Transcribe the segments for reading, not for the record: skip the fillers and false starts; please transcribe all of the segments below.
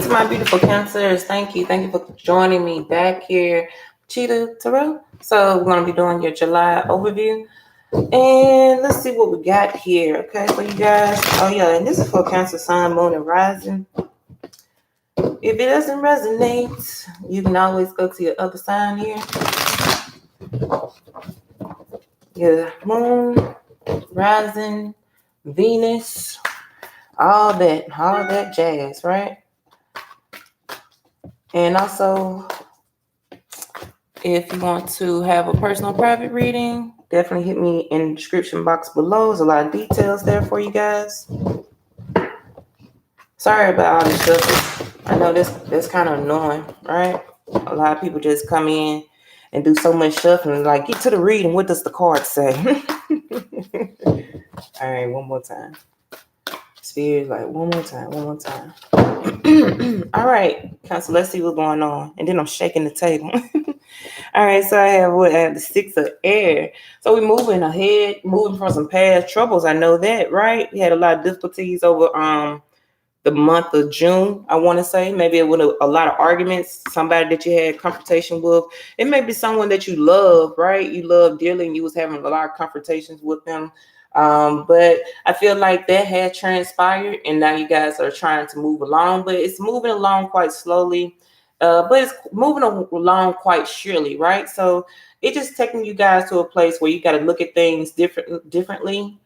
to my beautiful Cancers. Thank you. Thank you for joining me back here, Cheetah Tarot. So we're going to be doing your July overview. And let's see what we got here, okay, for you guys. Oh, yeah, and this is for Cancer, Sun, Moon, and Rising. If it doesn't resonate, you can always go to your other sign here. Your Moon, Rising, Venus, all that jazz, right? And also, if you want to have a personal private reading, definitely hit me in the description box below. There's a lot of details there for you guys. Sorry about all this shuffling. I know that's kind of annoying, right? A lot of people just come in and do so much shuffling. Like, get to the reading. What does the card say? All right, one more time. Spirit, like, one more time. All right, Cancer, let's see what's going on. And then I'm shaking the table. All right, so I have the Six of Air. So we're moving ahead, moving from some past troubles. I know that, right? We had a lot of difficulties over the month of June, I want to say. Maybe it was a lot of arguments, somebody that you had confrontation with. It may be someone that you love, right? You love dearly, and you was having a lot of confrontations with them. But I feel like that had transpired, and now you guys are trying to move along, but it's moving along quite slowly. But it's moving along quite surely, right? So it's just taking you guys to a place where you got to look at things differently.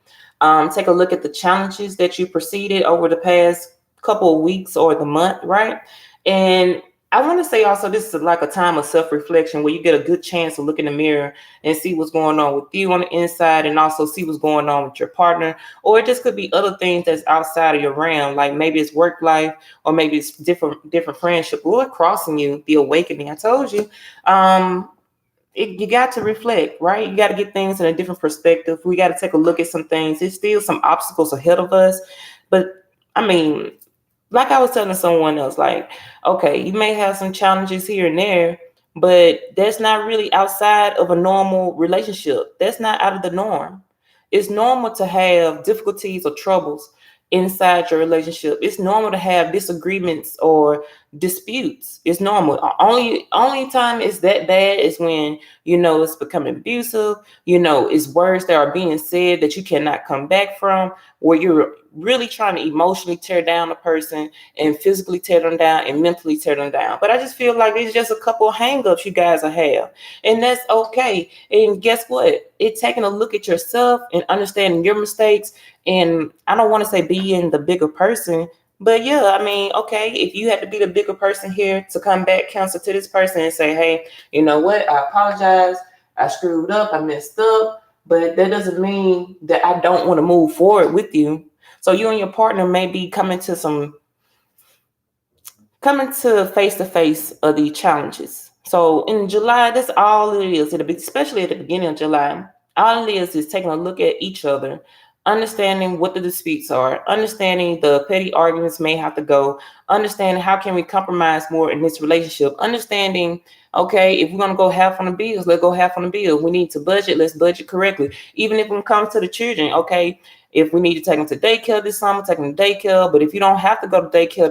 Take a look at the challenges that you proceeded over the past couple of weeks or the month, right? And I want to say also, this is like a time of self-reflection where you get a good chance to look in the mirror and see what's going on with you on the inside, and also see what's going on with your partner. Or it just could be other things that's outside of your realm, like maybe it's work life, or maybe it's different friendship, or crossing you, the awakening. I told you, you got to reflect, right? You got to get things in a different perspective. We got to take a look at some things. There's still some obstacles ahead of us, but I mean, like I was telling someone else, like, okay, you may have some challenges here and there, but that's not really outside of a normal relationship. That's not out of the norm. It's normal to have difficulties or troubles inside your relationship. It's normal to have disagreements or disputes. It's normal. Only time it's that bad is when, it's becoming abusive. It's words that are being said that you cannot come back from, where you're really trying to emotionally tear down a person and physically tear them down and mentally tear them down. But I just feel like it's just a couple of hangups you guys have, and that's okay. And guess what? It's taking a look at yourself and understanding your mistakes. And I don't want to say being the bigger person, but yeah, I mean, okay, if you have to be the bigger person here to come back, counsel to this person and say, hey, you know what? I apologize. I screwed up. I messed up. But that doesn't mean that I don't want to move forward with you. So you and your partner may be coming to face-to-face of these challenges. So in July, that's all it is. Especially at the beginning of July, all it is taking a look at each other, understanding what the disputes are, understanding the petty arguments may have to go, understanding how can we compromise more in this relationship, understanding, okay, if we're going to go half on the bills, let's go half on the bill. We need to budget, let's budget correctly. Even if it comes to the children, okay, if we need to take them to daycare this summer, take them to daycare. But if you don't have to go to daycare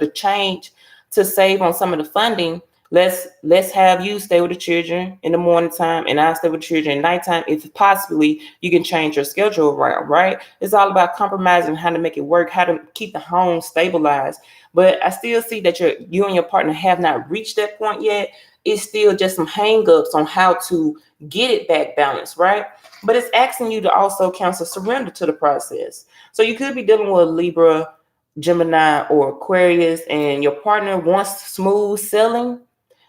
to save on some of the funding, let's have you stay with the children in the morning time, and I'll stay with the children at nighttime. If possibly you can change your schedule around, right? It's all about compromising how to make it work, how to keep the home stabilized. But I still see that you and your partner have not reached that point yet. It's still just some hangups on how to get it back balanced, right? But it's asking you to also counsel surrender to the process. So you could be dealing with Libra, Gemini, or Aquarius, and your partner wants smooth sailing,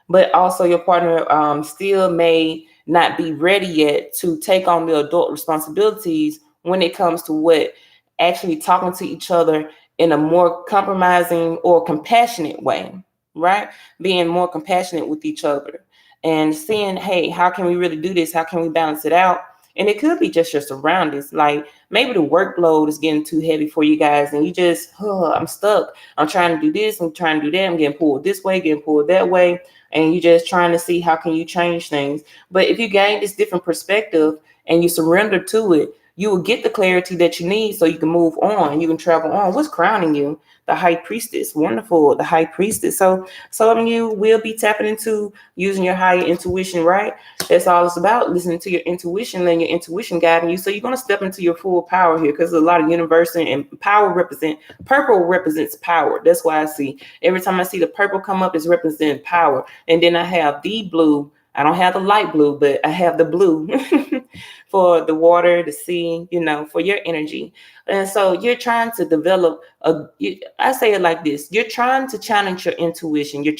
but also your partner still may not be ready yet to take on the adult responsibilities when it comes to what actually talking to each other in a more compromising or compassionate way, right? Being more compassionate with each other and seeing, hey, how can we really do this? How can we balance it out? And it could be just your surroundings. Like maybe the workload is getting too heavy for you guys, and you just, I'm stuck. I'm trying to do this. I'm trying to do that. I'm getting pulled this way, getting pulled that way. And you're just trying to see how can you change things. But if you gain this different perspective and you surrender to it, you will get the clarity that you need so you can move on. You can travel on. What's crowning you? The high priestess. Wonderful. The high priestess. So some of you will be tapping into using your higher intuition, right? That's all it's about, listening to your intuition and your intuition guiding you. So you're going to step into your full power here, because there's a lot of universe, and power purple represents power. That's why I see every time I see the purple come up, it's representing power. And then I have the blue. I don't have the light blue, but I have the blue for the water, the sea, for your energy. And so you're trying to develop I say it like this: you're trying to challenge your intuition. You're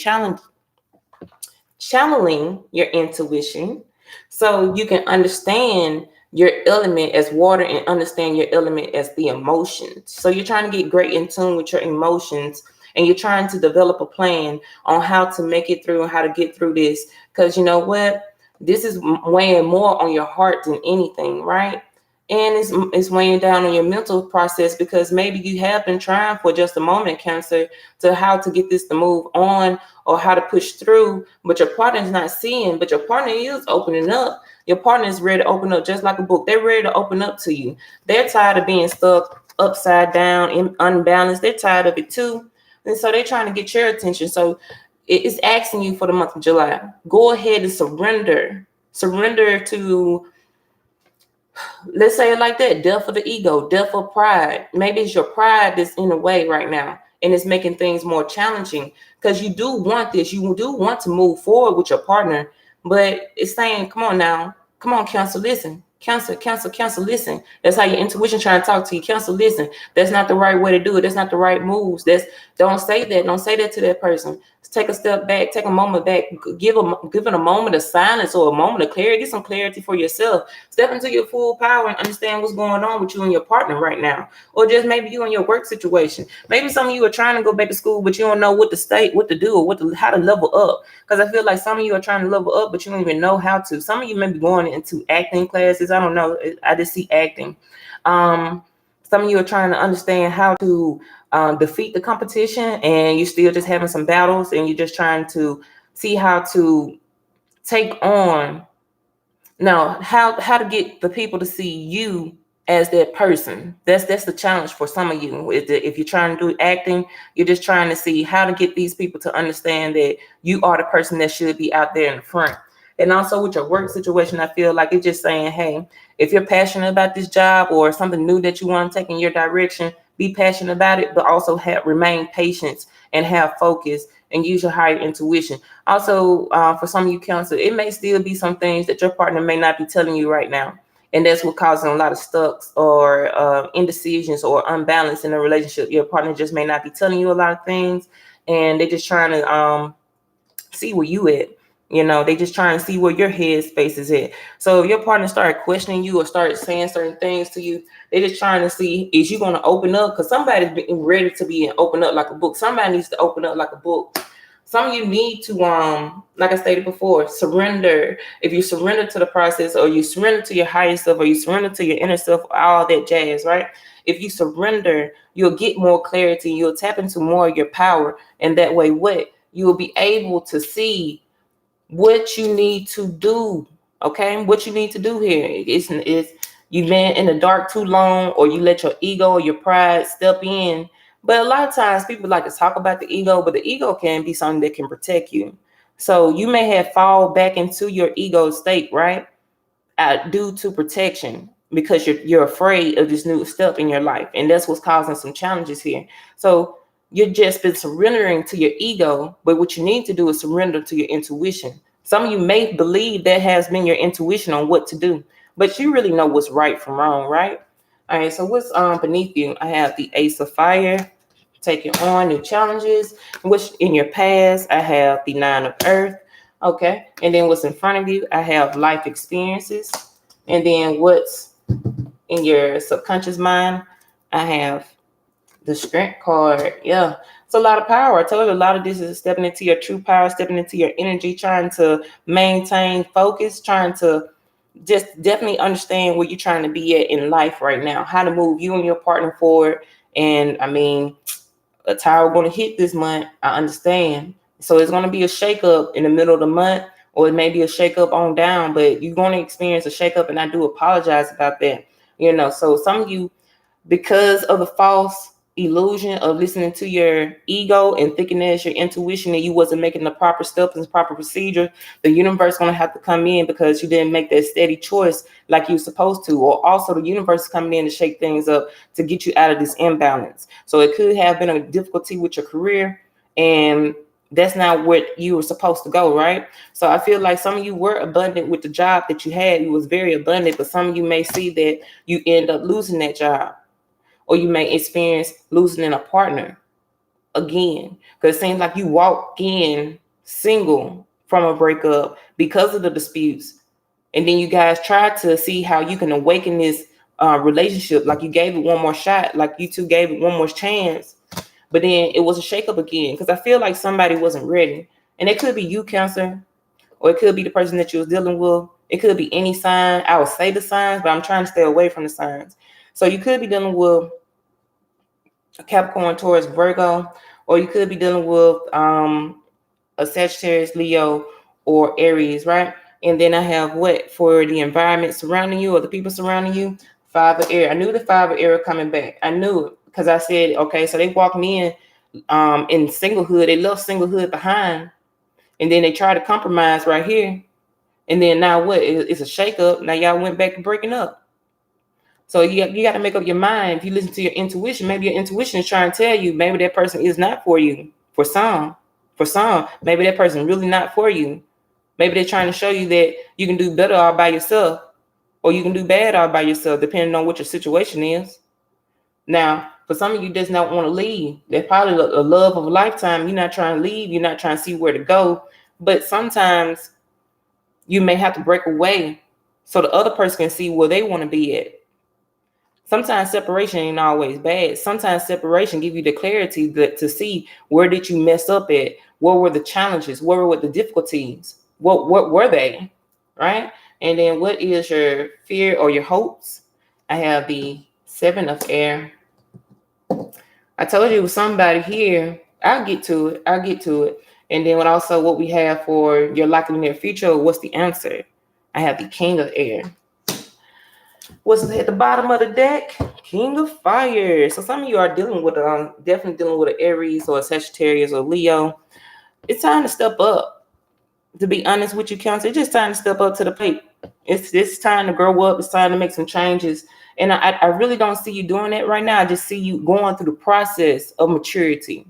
channeling your intuition so you can understand your element as water and understand your element as the emotions. So you're trying to get great in tune with your emotions, and you're trying to develop a plan on how to make it through and how to get through this. Because you know what? This is weighing more on your heart than anything, right? And it's weighing down on your mental process, because maybe you have been trying for just a moment, Cancer, to how to get this to move on or how to push through, but your partner is not seeing, but your partner is opening up. Your partner is ready to open up, just like a book. They're ready to open up to you. They're tired of being stuck upside down and unbalanced. They're tired of it too. And so they're trying to get your attention. So it's asking you for the month of July. Go ahead and surrender. Surrender to, let's say it like that, death of the ego, death of pride. Maybe it's your pride that's in the way right now, and it's making things more challenging, because you do want this. You do want to move forward with your partner, but it's saying, come on now. Come on, Cancer, listen. Cancer, listen. That's how your intuition trying to talk to you. Cancer, listen. That's not the right way to do it. That's not the right moves. Don't say that. Don't say that to that person. Take a step back. Take a moment back. Give it a moment of silence or a moment of clarity. Get some clarity for yourself. Step into your full power and understand what's going on with you and your partner right now. Or just maybe you and your work situation. Maybe some of you are trying to go back to school, but you don't know what to do, or how to level up. Because I feel like some of you are trying to level up, but you don't even know how to. Some of you may be going into acting classes. I don't know. I just see acting. Some of you are trying to understand how to defeat the competition, and you're still just having some battles, and you're just trying to see how to take on how to get the people to see you as that person. That's the challenge for some of you. If you're trying to do acting, you're just trying to see how to get these people to understand that you are the person that should be out there in the front. And also with your work situation, I feel like it's just saying, hey, if you're passionate about this job or something new that you want to take in your direction, be passionate about it, but also remain patient and have focus and use your higher intuition. Also, for some of you Cancer, it may still be some things that your partner may not be telling you right now. And that's what causing a lot of stucks or indecisions or unbalance in a relationship. Your partner just may not be telling you a lot of things, and they're just trying to see where you at. They just trying to see where your head space is at. So if your partner started questioning you or started saying certain things to you, they just trying to see, is you going to open up? Because somebody's been ready to be open up like a book. Somebody needs to open up like a book. Some of you need to, like I stated before, surrender. If you surrender to the process, or you surrender to your higher self, or you surrender to your inner self, all that jazz, right? If you surrender, you'll get more clarity. You'll tap into more of your power. And that way, you will be able to see what you need to do. Okay, what you need to do here is you've been in the dark too long, or you let your ego or your pride step in. But a lot of times people like to talk about the ego, but the ego can be something that can protect you. So you may have fall back into your ego state, right? Due to protection, because you're afraid of this new step in your life, and that's what's causing some challenges here. So you've just been surrendering to your ego, but what you need to do is surrender to your intuition. Some of you may believe that has been your intuition on what to do, but you really know what's right from wrong, right? All right, so what's beneath you? I have the Ace of Fire, taking on new challenges. Which in your past, I have the Nine of Earth. Okay, and then what's in front of you, I have life experiences. And then what's in your subconscious mind, I have the Strength card. Yeah, it's a lot of power. I told you a lot of this is stepping into your true power, stepping into your energy, trying to maintain focus, trying to just definitely understand where you're trying to be at in life right now, how to move you and your partner forward. And I mean, a tower going to hit this month, I understand. So it's going to be a shakeup in the middle of the month, or it may be a shakeup on down, but you're going to experience a shakeup, and I do apologize about that. So some of you, because of the false illusion of listening to your ego and thinking that's your intuition and you wasn't making the proper steps and proper procedure, the universe going to have to come in because you didn't make that steady choice like you're supposed to. Or also the universe is coming in to shake things up to get you out of this imbalance. So it could have been a difficulty with your career, and that's not what you were supposed to go, right? So I feel like some of you were abundant with the job that you had. You was very abundant, but some of you may see that you end up losing that job, or you may experience losing a partner again, because it seems like you walk in single from a breakup because of the disputes, and then you guys try to see how you can awaken this relationship, like you gave it one more shot, like you two gave it one more chance, but then it was a shakeup again, because I feel like somebody wasn't ready. And it could be you, Cancer, or it could be the person that you was dealing with. It could be any sign. I would say the signs, but I'm trying to stay away from the signs. So you could be dealing with a Capricorn, Taurus, Virgo, or you could be dealing with a Sagittarius, Leo, or Aries, right? And then I have what for the environment surrounding you or the people surrounding you? Five of Air. I knew the Five of Air coming back. I knew it because I said, okay, so they walked me in singlehood. They left singlehood behind, and then they tried to compromise right here. And then now what? It's a shakeup. Now y'all went back to breaking up. So you got to make up your mind. If you listen to your intuition, maybe your intuition is trying to tell you maybe that person is not for you. For some, maybe that person really not for you. Maybe they're trying to show you that you can do better all by yourself, or you can do bad all by yourself, depending on what your situation is. Now, for some of you does not want to leave. They're probably a love of a lifetime. You're not trying to leave. You're not trying to see where to go. But sometimes you may have to break away so the other person can see where they want to be at. Sometimes separation ain't always bad. Sometimes separation give you the clarity to see where did you mess up at? What were the challenges? What were the difficulties? What were they? Right? And then what is your fear or your hopes? I have the Seven of Air. I told you it was somebody here. I'll get to it. And then what we have for your likely near future, what's the answer? I have the King of Air. What's at the bottom of the deck? King of Fire. So some of you are definitely dealing with an Aries or a Sagittarius or Leo. It's time to step up. To be honest with you, Cancer, it's just time to step up to the plate. It's time to grow up. It's time to make some changes. And I really don't see you doing that right now. I just see you going through the process of maturity.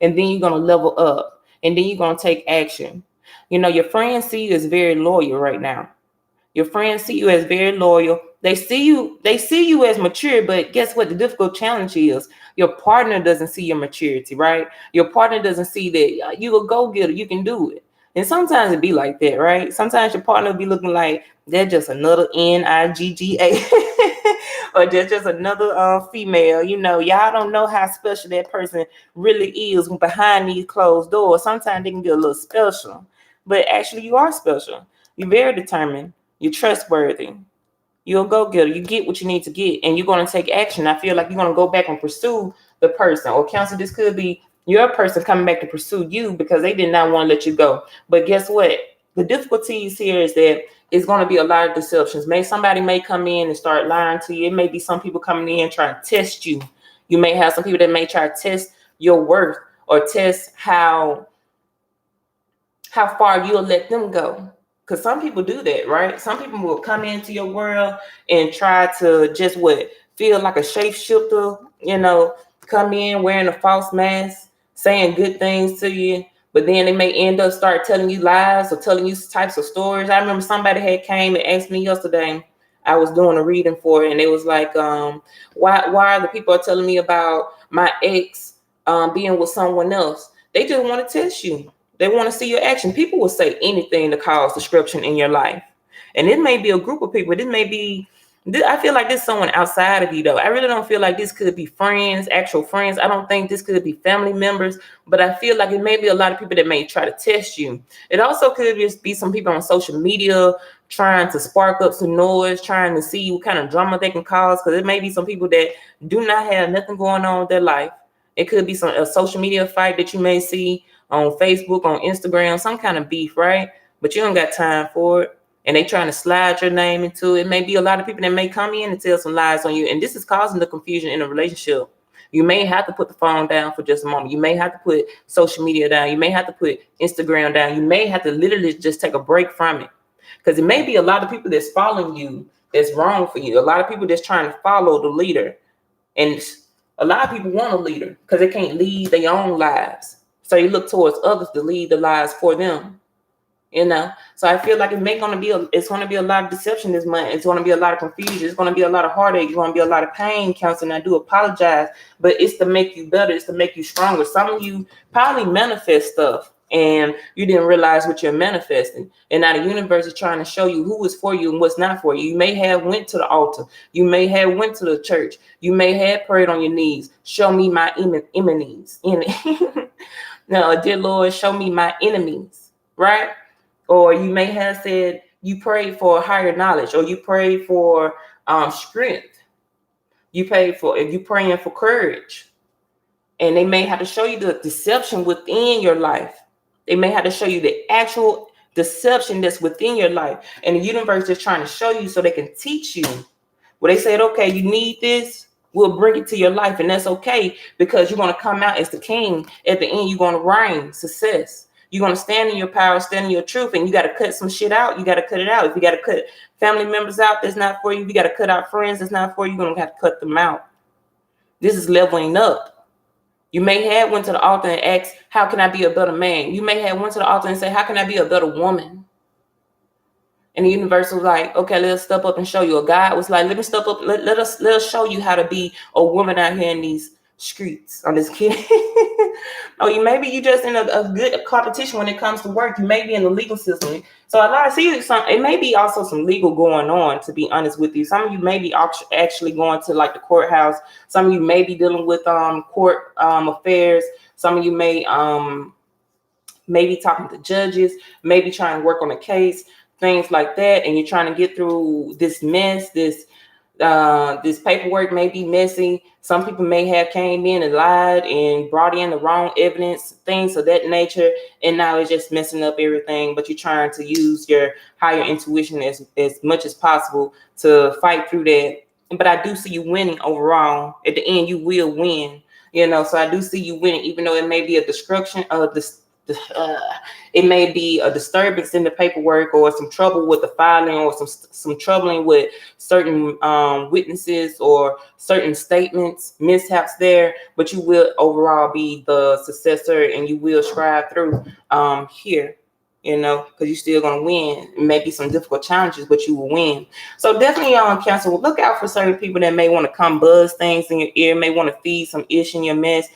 And then you're going to level up. And then you're going to take action. Your friends see you as very loyal right now. Your friends see you as very loyal. They see you as mature, but guess what? The difficult challenge is your partner doesn't see your maturity, right? Your partner doesn't see that you a go-getter, you can do it. And sometimes it be like that, right? Sometimes your partner will be looking like they're just another Nigga or just another female. Y'all don't know how special that person really is behind these closed doors. Sometimes they can be a little special, but actually you are special. You're very determined. You're trustworthy. You're a go-getter. You get what you need to get, and you're going to take action. I feel like you're going to go back and pursue the person. Or Cancer, this could be your person coming back to pursue you because they did not want to let you go. But guess what? The difficulties here is that it's going to be a lot of deceptions. Somebody may come in and start lying to you. It may be some people coming in trying to test you. You may have some people that may try to test your worth or test how far you'll let them go. Because some people do that, right? Some people will come into your world and try to just feel like a shapeshifter, come in wearing a false mask, saying good things to you, but then they may end up start telling you lies or telling you types of stories. I remember somebody had came and asked me yesterday. I was doing a reading for it, and it was like, why are the people telling me about my ex being with someone else? They just want to test you. They want to see your action. People will say anything to cause disruption in your life. And it may be a group of people. I feel like this is someone outside of you, though. I really don't feel like this could be friends, actual friends. I don't think this could be family members. But I feel like it may be a lot of people that may try to test you. It also could just be some people on social media trying to spark up some noise, trying to see what kind of drama they can cause. Because it may be some people that do not have nothing going on with their life. It could be a social media fight that you may see on Facebook, on Instagram, some kind of beef, right? But you don't got time for it. and they trying to slide your name into it. May be a lot of people that may come in and tell some lies on you, and this is causing the confusion in a relationship. You may have to put the phone down for just a moment. You may have to put social media down. You may have to put Instagram down. You may have to literally just take a break from it, because it may be a lot of people that's following you that's wrong for you. A lot of people that's trying to follow the leader, and a lot of people want a leader because they can't lead their own lives. So you look towards others to lead the lives for them. So I feel like it's going to be a lot of deception this month. It's going to be a lot of confusion. It's going to be a lot of heartache. It's going to be a lot of pain, counseling. I do apologize, but it's to make you better. It's to make you stronger. Some of you probably manifest stuff and you didn't realize what you're manifesting. And now the universe is trying to show you who is for you and what's not for you. You may have went to the altar. You may have went to the church. You may have prayed on your knees. Show me my enemies. No, dear Lord, show me my enemies, right? Or you may have said you prayed for higher knowledge, or you prayed for strength. You praying for courage. And they may have to show you the deception within your life. They may have to show you the actual deception that's within your life. And the universe is trying to show you so they can teach you. Well, they said, okay, you need this. We'll bring it to your life. And that's okay, because you're going to come out as the king. At the end, you're going to reign success. You're going to stand in your power, stand in your truth, and you got to cut some shit out. You got to cut it out. If you got to cut family members out that's not for you, you got to cut out friends that's not for you, you're going to have to cut them out. This is leveling up. You may have went to the altar and asked, how can I be a better man? You may have went to the altar and say, how can I be a better woman? And the universe was like, okay, let's step up and show you. A God was like, let me step up. Let us show you how to be a woman out here in these streets. I'm just kidding. Oh, maybe you just in a good competition when it comes to work. You may be in the legal system. So I see it may be also some legal going on, to be honest with you. Some of you may be actually going to like the courthouse. Some of you may be dealing with court affairs. Some of you may be talking to judges, maybe trying to work on a case, things like that. And you're trying to get through this mess, this paperwork may be messy. Some people may have came in and lied and brought in the wrong evidence, things of that nature, and now it's just messing up everything. But you're trying to use your higher intuition as much as possible to fight through that. But I do see you winning overall. At the end, you will win. So I do see you winning, even though it may be a destruction of this. It may be a disturbance in the paperwork, or some trouble with the filing, or some troubling with certain witnesses or certain statements, mishaps there. But you will overall be the successor, and you will strive through here, because you're still going to win. It may be some difficult challenges, but you will win. So definitely Cancer, look out for certain people that may want to come buzz things in your ear, may want to feed some ish in your mess,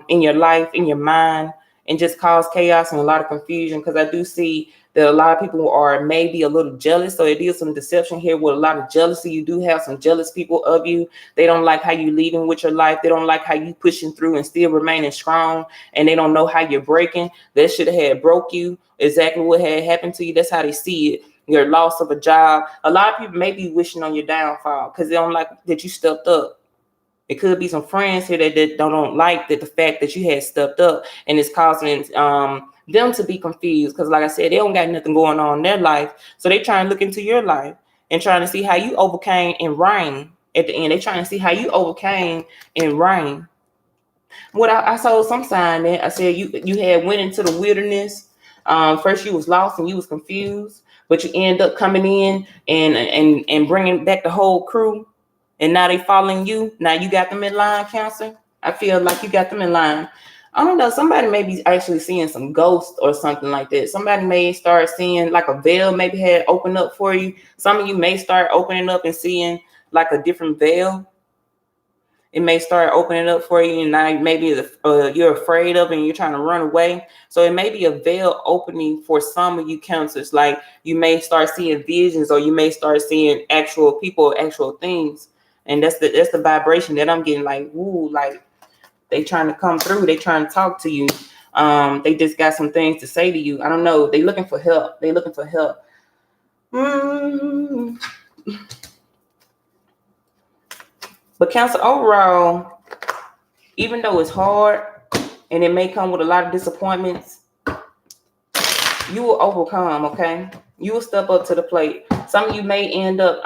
in your life, in your mind, and just cause chaos and a lot of confusion. Because I do see that a lot of people are maybe a little jealous. So it is some deception here with a lot of jealousy. You do have some jealous people of you. They don't like how you leading with your life. They don't like how you pushing through and still remaining strong. And they don't know how you're breaking. That should have broke you. Exactly what had happened to you. That's how they see it. Your loss of a job. A lot of people may be wishing on your downfall because they don't like that you stepped up. It could be some friends here that don't like the fact that you had stepped up, and it's causing them to be confused. Because like I said, they don't got nothing going on in their life. So they trying to look into your life and trying to see how you overcame and reign at the end. They trying to see how you overcame and reign. What I saw some sign that I said you had went into the wilderness. First you was lost and you was confused, but you end up coming in and bringing back the whole crew. And now they following you. Now you got them in line, Cancer. I feel like you got them in line. I don't know. Somebody may be actually seeing some ghosts or something like that. Somebody may start seeing like a veil maybe had opened up for you. Some of you may start opening up and seeing like a different veil. It may start opening up for you, and now maybe you're afraid of it and you're trying to run away. So it may be a veil opening for some of you Cancers. Like you may start seeing visions, or you may start seeing actual people, actual things. And that's the vibration that I'm getting. Like, ooh, like they trying to come through. They trying to talk to you. They just got some things to say to you. I don't know. They looking for help. They looking for help. But Cancer, overall, even though it's hard and it may come with a lot of disappointments, you will overcome, okay? You will step up to the plate. Some of you may end up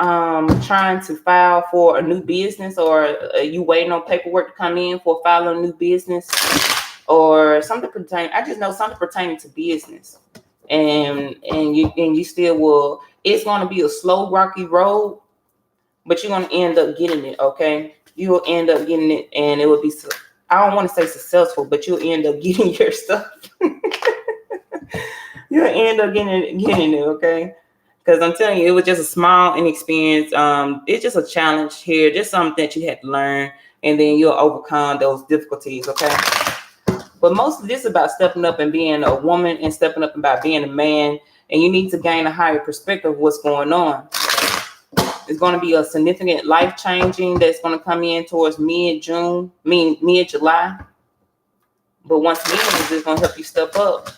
trying to file for a new business, or you waiting on paperwork to come in for filing a new business, or something pertaining. I just know something pertaining to business, and you still will. It's going to be a slow, rocky road, but you're going to end up getting it. Okay, you will end up getting it, and it will be. I don't want to say successful, but you'll end up getting your stuff. You'll end up getting it. Okay. Because I'm telling you, it was just a small inexperience. It's just a challenge here, just something that you had to learn, and then you'll overcome those difficulties, okay? But most of this is about stepping up and being a woman, and stepping up about being a man, and you need to gain a higher perspective of what's going on. It's going to be a significant life changing that's going to come in towards mid-July. But once again, it's just going to help you step up.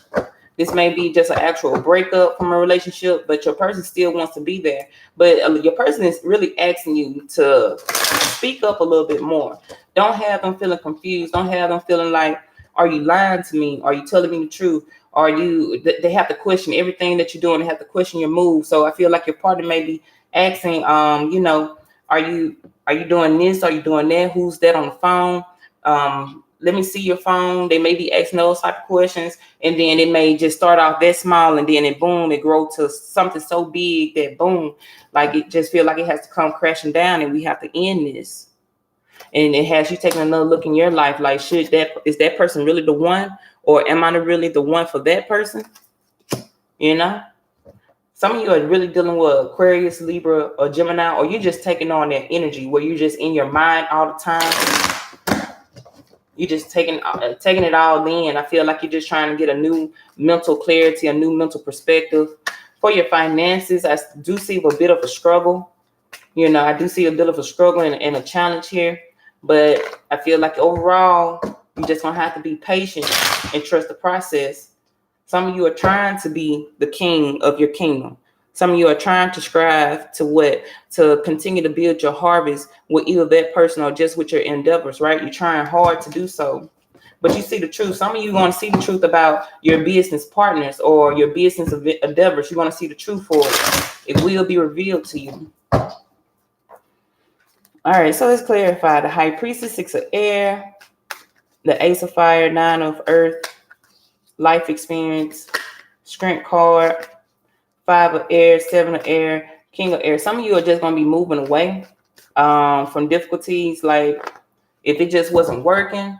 This may be just an actual breakup from a relationship, but your person still wants to be there. But your person is really asking you to speak up a little bit more. Don't have them feeling confused. Don't have them feeling like, are you lying to me? Are you telling me the truth? They have to question everything that you're doing. They have to question your moves. So I feel like your partner may be asking, are you doing this? Are you doing that? Who's that on the phone? Let me see your phone. They may be asking those type of questions, and then it may just start off that small, and then it grow to something so big that boom, like it just feel like it has to come crashing down, and we have to end this. And it has you taking another look in your life, like is that person really the one, or am I really the one for that person? You know, some of you are really dealing with Aquarius, Libra, or Gemini, or you're just taking on that energy where you're just in your mind all the time. You're just taking it all in. I feel like you're just trying to get a new mental clarity, a new mental perspective. For your finances, I do see a bit of a struggle. I do see a bit of a struggle and a challenge here. But I feel like overall, you're just going to have to be patient and trust the process. Some of you are trying to be the king of your kingdom. Some of you are trying to strive to continue to build your harvest with either that person or just with your endeavors, right? You're trying hard to do so, but you see the truth. Some of you are going to see the truth about your business partners or your business endeavors. You're going to see the truth for it. It will be revealed to you. All right, so let's clarify. The High Priestess, 6 of air, the Ace of fire, 9 of earth, life experience, strength card, 5 of air, 7 of air, King of air. Some of you are just going to be moving away from difficulties. Like if it just wasn't working,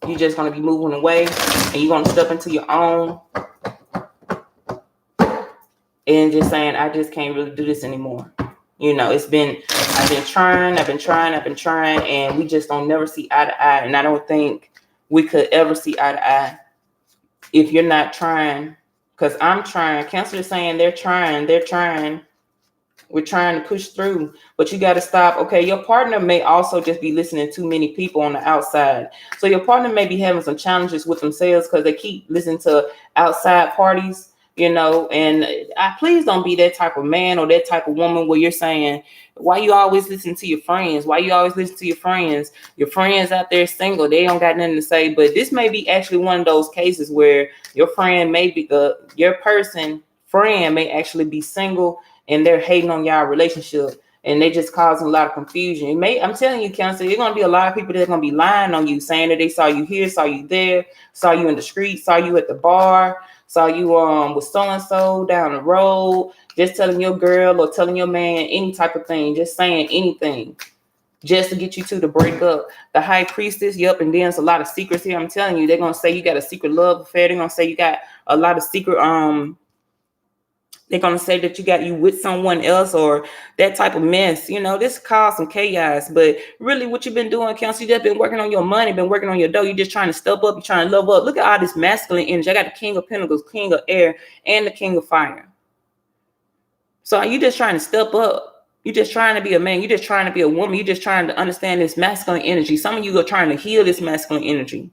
you're just going to be moving away, and you're going to step into your own and just saying, I just can't really do this anymore. I've been trying, and we just don't never see eye to eye. And I don't think we could ever see eye to eye if you're not trying. Because I'm trying. Cancer is saying they're trying. We're trying to push through, but you got to stop. Okay, your partner may also just be listening to too many people on the outside. So your partner may be having some challenges with themselves because they keep listening to outside parties, and please don't be that type of man or that type of woman where you're saying, why you always listen to your friends? Why you always listen to your friends? Your friends out there single, they don't got nothing to say. But this may be actually one of those cases where your friend may be your friend may actually be single, and they're hating on y'all relationship, and they just causing a lot of confusion. I'm telling you, Cancer, there's going to be a lot of people that are going to be lying on you, saying that they saw you here, saw you there, saw you in the street, saw you at the bar, saw you with so-and-so down the road, just telling your girl or telling your man any type of thing, just saying anything, just to get you to the breakup. The High Priestess, yep, and there's a lot of secrets here. I'm telling you, they're going to say you got a secret love affair. They're going to say you got a lot of secret, they're going to say that you with someone else or that type of mess. This caused some chaos. But really what you've been doing, Cancer, you just been working on your money, been working on your dough. You're just trying to step up. You're trying to love up. Look at all this masculine energy. I got the King of Pentacles, King of air, and the King of fire. So you just trying to step up. You're just trying to be a man. You're just trying to be a woman. You're just trying to understand this masculine energy. Some of you are trying to heal this masculine energy.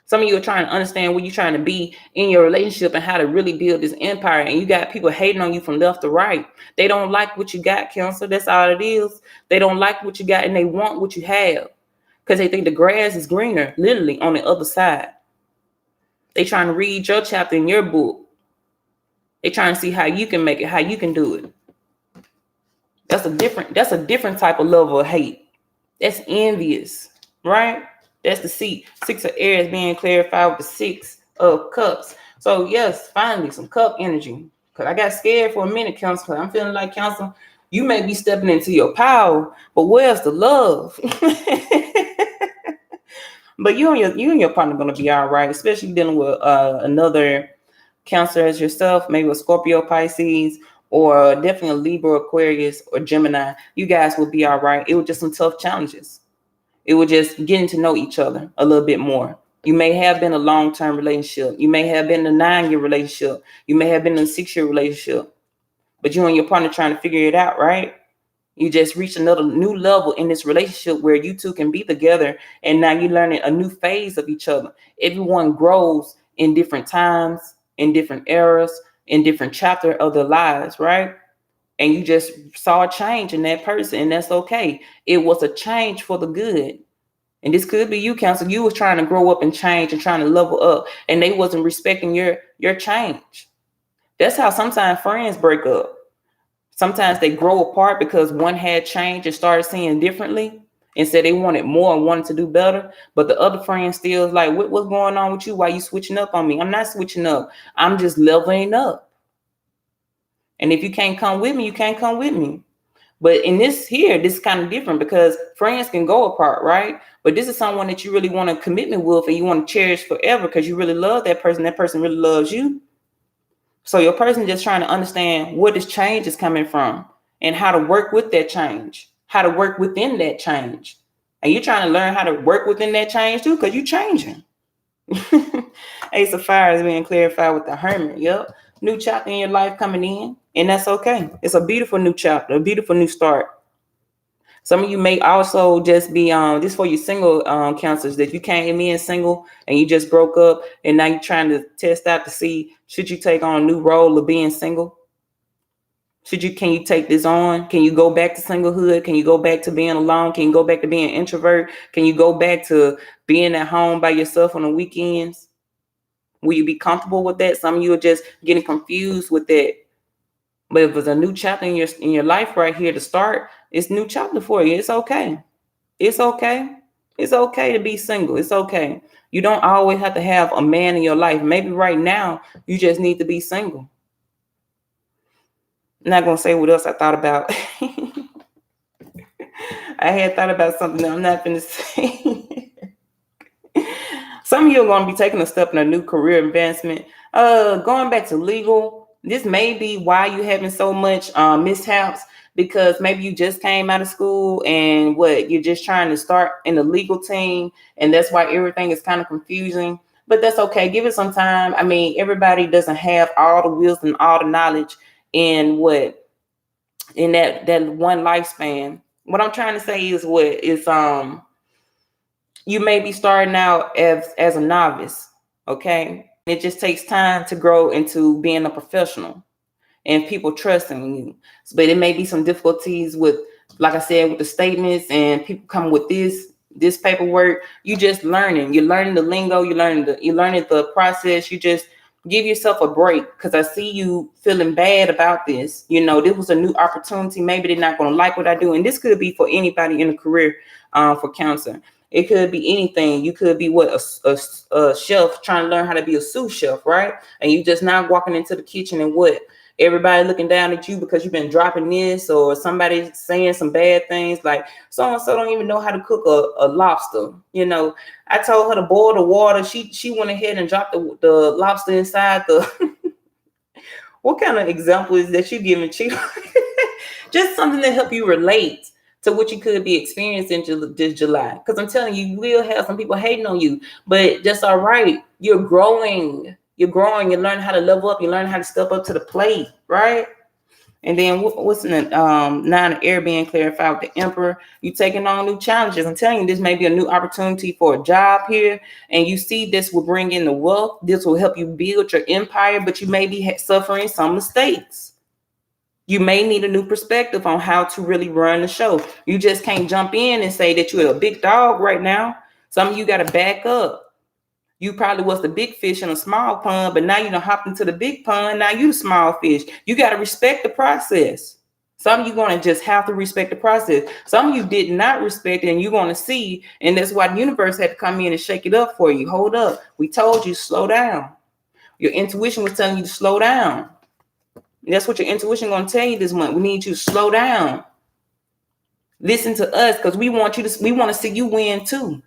Some of you are trying to understand where you're trying to be in your relationship and how to really build this empire. And you got people hating on you from left to right. They don't like what you got, Cancer. That's all it is. They don't like what you got, and they want what you have because they think the grass is greener, literally, on the other side. They trying to read your chapter in your book. They're trying to see how you can make it, how you can do it. That's a different type of love or hate. That's envious, right? That's the six of air is being clarified with the 6 of cups. So yes, finally some cup energy. Cause I got scared for a minute, Council. I'm feeling like, Council, you may be stepping into your power, but where's the love? But you and your partner are gonna be all right, especially dealing with another Cancer as yourself, maybe a Scorpio, Pisces, or definitely a Libra, Aquarius, or Gemini. You guys will be all right. It was just some tough challenges. It was just getting to know each other a little bit more. You may have been a long-term relationship. You may have been a 9-year relationship. You may have been in a 6-year relationship. But you and your partner trying to figure it out, right? You just reached another new level in this relationship where you two can be together, and now you're learning a new phase of each other. Everyone grows in different times, in different eras, in different chapter of their lives, right? And you just saw a change in that person, and that's okay. It was a change for the good. And this could be you, Cancer. You was trying to grow up and change and trying to level up, and they wasn't respecting your change. That's how sometimes friends break up. Sometimes they grow apart because one had changed and started seeing differently and said they wanted more and wanted to do better. But the other friend still is like, what's going on with you? Why you switching up on me? I'm not switching up. I'm just leveling up. And if you can't come with me, you can't come with me. But in this here, this is kind of different because friends can go apart, right? But this is someone that you really want a commitment with and you want to cherish forever because you really love that person. That person really loves you. So your person just trying to understand where this change is coming from and how to work with that change, how to work within that change. And you're trying to learn how to work within that change too, because you're changing. Ace of Fire is being clarified with the Hermit. Yep. New chapter in your life coming in, and that's okay. It's a beautiful new chapter, a beautiful new start. Some of you may also just be this for your single counselors that you came in single and you just broke up and now you're trying to test out to see should you take on a new role of being single? Can you take this on? Can you go back to singlehood? Can you go back to being alone? Can you go back to being an introvert? Can you go back to being at home by yourself on the weekends? Will you be comfortable with that? Some of you are just getting confused with that. But if it's a new chapter in your life right here to start, it's a new chapter for you. It's okay. It's okay. It's okay to be single. It's okay. You don't always have to have a man in your life. Maybe right now you just need to be single. I'm not gonna say what else I thought about. I had thought about something that I'm not gonna say. Some of you are going to be taking a step in a new career advancement. Going back to legal, this may be why you're having so much mishaps, because maybe you just came out of school and you're just trying to start in the legal team, and that's why everything is kind of confusing. But that's okay. Give it some time. I mean, everybody doesn't have all the wisdom, all the knowledge in that one lifespan. What I'm trying to say is you may be starting out as a novice, okay? It just takes time to grow into being a professional and people trusting you. But it may be some difficulties with, like I said, with the statements and people come with this paperwork. You just learning. You're learning the lingo. You're learning the process. You just give yourself a break, because I see you feeling bad about this. This was a new opportunity. Maybe they're not going to like what I do. And this could be for anybody in a career for counseling. It could be anything. You could be a chef trying to learn how to be a sous chef, right? And you just not walking into the kitchen and everybody looking down at you because you've been dropping this, or somebody saying some bad things like so-and-so don't even know how to cook a lobster. I told her to boil the water. She went ahead and dropped the lobster inside the what kind of example is that you giving, Cheetah? Just something to help you relate to what you could be experiencing this July. Because I'm telling you, you will have some people hating on you, but that's all right. You're growing. You're learning how to level up. You learn how to step up to the plate, right? And then what's in the 9 of air being clarified with the Emperor? You taking on new challenges. I'm telling you, this may be a new opportunity for a job here. And you see this will bring in the wealth. This will help you build your empire, but you may be suffering some mistakes. You may need a new perspective on how to really run the show. You just can't jump in and say that you're a big dog right now. Some of you got to back up. You probably was the big fish in a small pond, but now you done hopped into the big pond. Now you the small fish. You got to respect the process. Some of you going to just have to respect the process. Some of you did not respect it, and you're going to see, and that's why the universe had to come in and shake it up for you. Hold up. We told you, slow down. Your intuition was telling you to slow down. And that's what your intuition going to tell you this month. We need you to slow down. Listen to us, because we want to see you win too.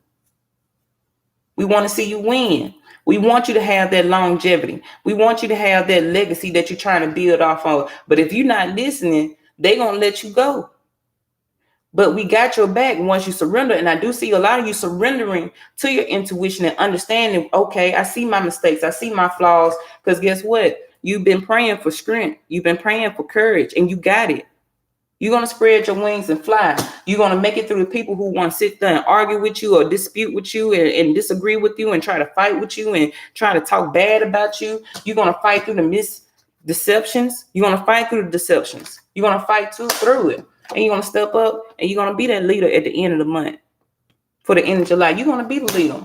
We want to see you win. We want you to have that longevity. We want you to have that legacy that you're trying to build off of. But if you're not listening, they're going to let you go. But we got your back once you surrender. And I do see a lot of you surrendering to your intuition and understanding, okay, I see my mistakes. I see my flaws. Because guess what? You've been praying for strength. You've been praying for courage, and you got it. You're going to spread your wings and fly. You're going to make it through the people who want to sit there and argue with you or dispute with you and disagree with you and try to fight with you and try to talk bad about you. You're going to fight through the deceptions. You're going to fight through the deceptions. You're going to fight through it. And you're going to step up, and you're going to be that leader at the end of the month. For the end of July, you're going to be the leader.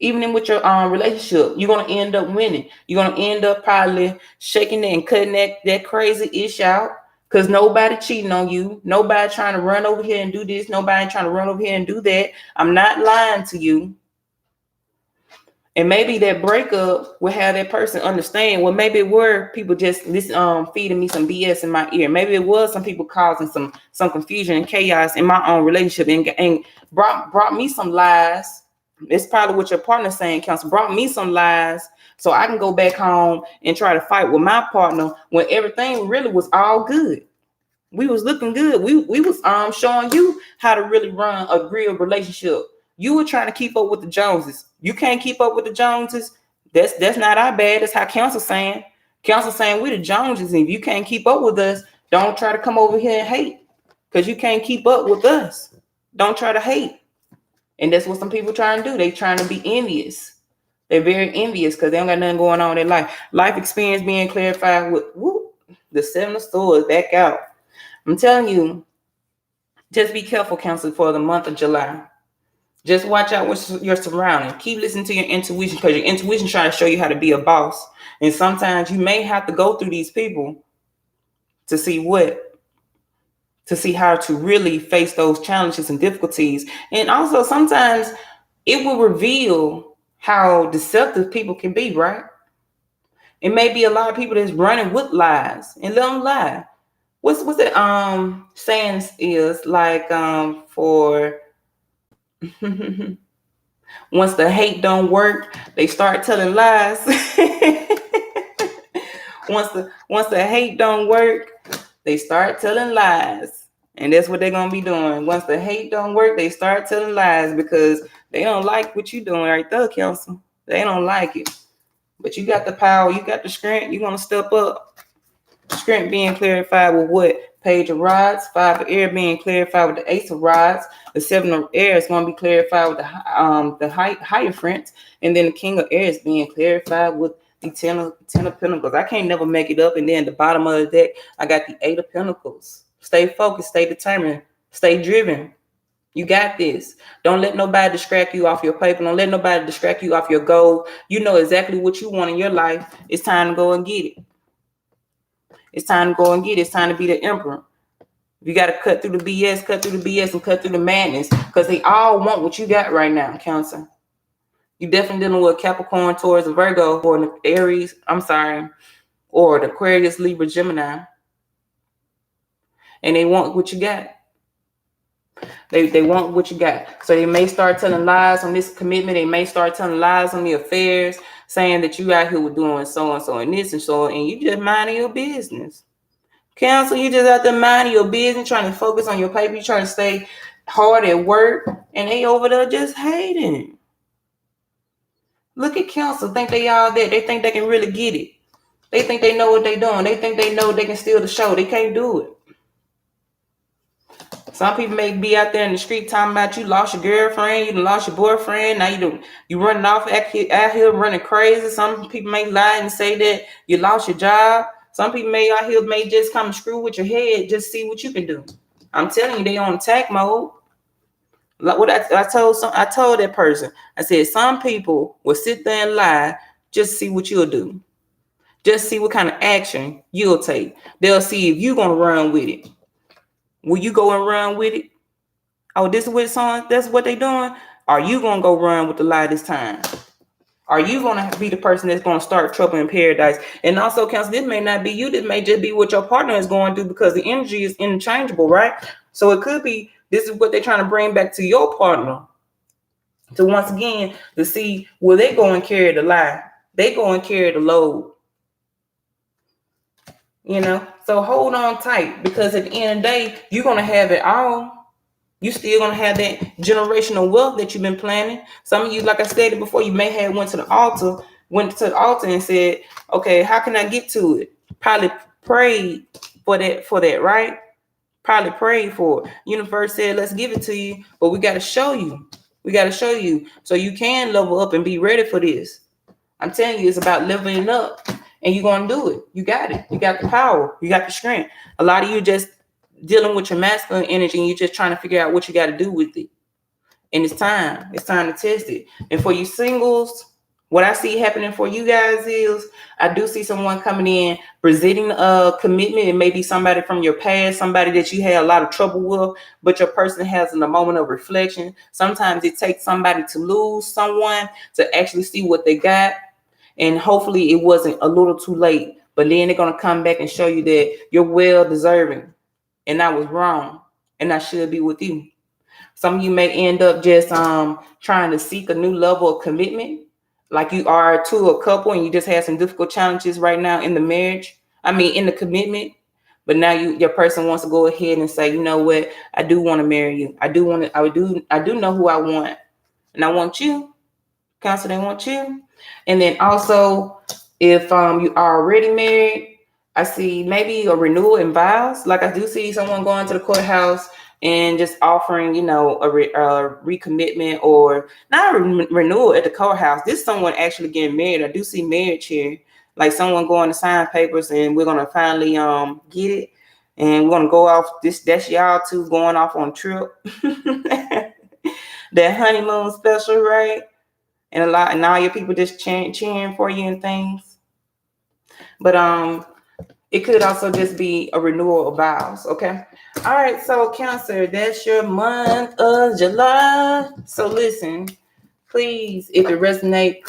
Even with your relationship, you're going to end up winning. You're going to end up probably shaking it and cutting that crazy ish out. Because nobody cheating on you. Nobody trying to run over here and do this. Nobody trying to run over here and do that. I'm not lying to you. And maybe that breakup will have that person understand. Well, maybe it were people just feeding me some BS in my ear. Maybe it was some people causing some confusion and chaos in my own relationship and brought me some lies. It's probably what your partner's saying, Counsel. Brought me some lies so I can go back home and try to fight with my partner when everything really was all good. We was looking good. We was showing you how to really run a real relationship. You were trying to keep up with the Joneses. You can't keep up with the Joneses. That's not our bad. That's how Counsel's saying. Counsel's saying we the Joneses, and if you can't keep up with us, don't try to come over here and hate, because you can't keep up with us. Don't try to hate. And that's what some people trying to do. They trying to be envious. They're very envious because they don't got nothing going on in their life. Life experience being clarified with the 7 of Swords back out. I'm telling you, just be careful, Counsel, for the month of July. Just watch out with your surroundings. Keep listening to your intuition, because your intuition trying to show you how to be a boss. And sometimes you may have to go through these people to see how to really face those challenges and difficulties. And also sometimes it will reveal how deceptive people can be, right? It may be a lot of people that's running with lies, and let them lie. What's that saying is like for once the hate don't work, they start telling lies. Once the hate don't work, they start telling lies. And that's what they're going to be doing. Once the hate don't work, they start telling lies, because they don't like what you're doing right there, Counsel. They don't like it. But you got the power. You got the strength. You're going to step up. Strength being clarified with what? Page of Rods. 5 of Air being clarified with the Ace of Rods. The 7 of Air is going to be clarified with the Hierophant. And then the King of Air is being clarified with the 10 of Pentacles. I can't never make it up. And then the bottom of the deck, I got the 8 of Pentacles. Stay focused, stay determined, stay driven. You got this. Don't let nobody distract you off your paper. Don't let nobody distract you off your goal. You know exactly what you want in your life. It's time to go and get it. It's time to go and get it. It's time to be the emperor. You got to cut through the BS, and cut through the madness, because they all want what you got right now, Cancer. You definitely dealing with Capricorn, Taurus, and Virgo, or the Aries, or the Aquarius, Libra, Gemini. And they want what you got. They want what you got. So they may start telling lies on this commitment. They may start telling lies on the affairs, saying that you out here with doing so and so and this and so, and you just minding your business. Counsel, you just out there minding your business, trying to focus on your paper. You trying to stay hard at work, and they over there just hating. Look at Counsel. Think they all that. They think they can really get it. They think they know what they doing. They think they know they can steal the show. They can't do it. Some people may be out there in the street talking about you lost your girlfriend, you lost your boyfriend. Now you running off out here running crazy. Some people may lie and say that you lost your job. Some people may just come screw with your head, just see what you can do. I'm telling you, they on attack mode. Like what I told that person, I said, some people will sit there and lie just to see what you'll do. Just see what kind of action you'll take. They'll see if you're gonna run with it. Will you go and run with it? Oh, this is what song, that's what they doing? Are you gonna go run with the lie this time? Are you gonna be the person that's gonna start trouble in paradise? And also, Counsel, this may not be you, this may just be what your partner is going through, because the energy is interchangeable, right? So it could be this is what they're trying to bring back to your partner. To once again, to see, will they go and carry the lie? They go and carry the load. So hold on tight, because at the end of the day, you're gonna have it all. You still gonna have that generational wealth that you've been planning. Some of you, like I stated before, you may have went to the altar and said, okay, how can I get to it? Probably prayed for that, right? Probably prayed for it. Universe said, let's give it to you, but we got to show you. We got to show you so you can level up and be ready for this. I'm telling you, it's about leveling up, and you're going to do it. You got it. You got the power. You got the strength. A lot of you just dealing with your masculine energy, and you're just trying to figure out what you got to do with it. And it's time to test it. And for you singles, what I see happening for you guys is, I do see someone coming in presenting a commitment. It may be somebody from your past, somebody that you had a lot of trouble with, but your person has a moment of reflection. Sometimes it takes somebody to lose someone to actually see what they got. And hopefully it wasn't a little too late, but then they're going to come back and show you that you're well deserving. And I was wrong, and I should be with you. Some of you may end up just trying to seek a new level of commitment, like you are to a couple, and you just had some difficult challenges right now in the marriage. In the commitment. But now your person wants to go ahead and say, you know what, I do want to marry you. I do know who I want, and I want you. Counsel, they want you. And then also, if you are already married, I see maybe a renewal in vows. Like I do see someone going to the courthouse and just offering, a recommitment, or not a renewal at the courthouse. This is someone actually getting married. I do see marriage here, like someone going to sign papers, and we're gonna finally get it, and we're gonna go off. That's y'all two going off on a trip. That honeymoon special, right? And all your people just cheering for you and things. But it could also just be a renewal of vows. Okay. All right. So Cancer, that's your month of July. So listen, please, if it resonates,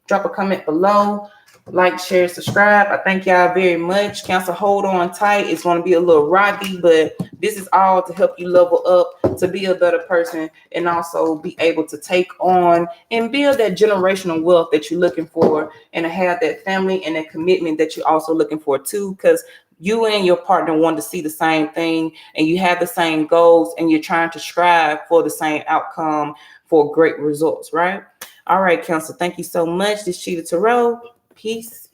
drop a comment below. Like, share, subscribe. I thank y'all very much. Cancer, hold on tight. It's going to be a little rocky, but this is all to help you level up, to be a better person, and also be able to take on and build that generational wealth that you're looking for, and to have that family and that commitment that you're also looking for too, because you and your partner want to see the same thing, and you have the same goals, and you're trying to strive for the same outcome for great results, right? All right, Cancer, thank you so much. This is Cheetah Tarot. Peace.